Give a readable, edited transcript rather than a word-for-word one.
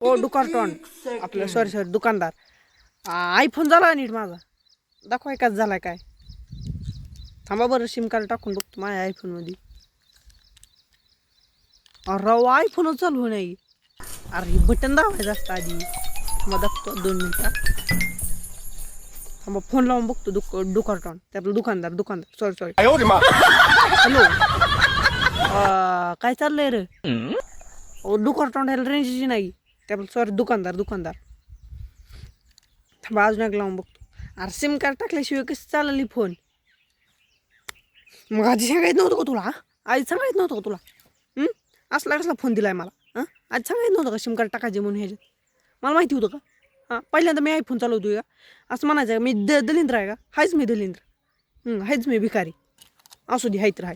ओ डुकारटॉन आपलं सॉरी दुकानदार आयफोन झाला नीट माझा दाखवाय का झालाय काय थांबा बरं सिम कार्ड टाकून बघतो माझ्या आयफोनमध्ये अरे आयफोनच चालू नाही अरे बटन दाबायचं असतं आधी मग दाखवतो 2 मिनिटं थांबा फोन लावून बघतो डुकारटॉन ते आपलं दुकानदार सॉरी हॅलो काय चाललंय रे ओ डुकारटॉन ह्याला रेंजची नाही ते आपलं सॉरी दुकानदार थांबा अजून एक लावून बघतो अरे सिम कार्ड टाकल्याशिवाय कसं चालली फोन मग आधी सांगायचं नव्हतं का तुला आधी सांगायचं नव्हतं का तुला असला कसला फोन दिलाय मला आधी सांगायचं नव्हतं का सिम कार्ड टाकायचे म्हणून ह्याच्यात मला माहिती होतं का हां पहिल्यांदा मी आयफोन चालवतोय का असं म्हणायचं का मी दलिंद्र आहे का हायच मी दलिंद्र हायच मी भिकारी असू दे हाय तर हाय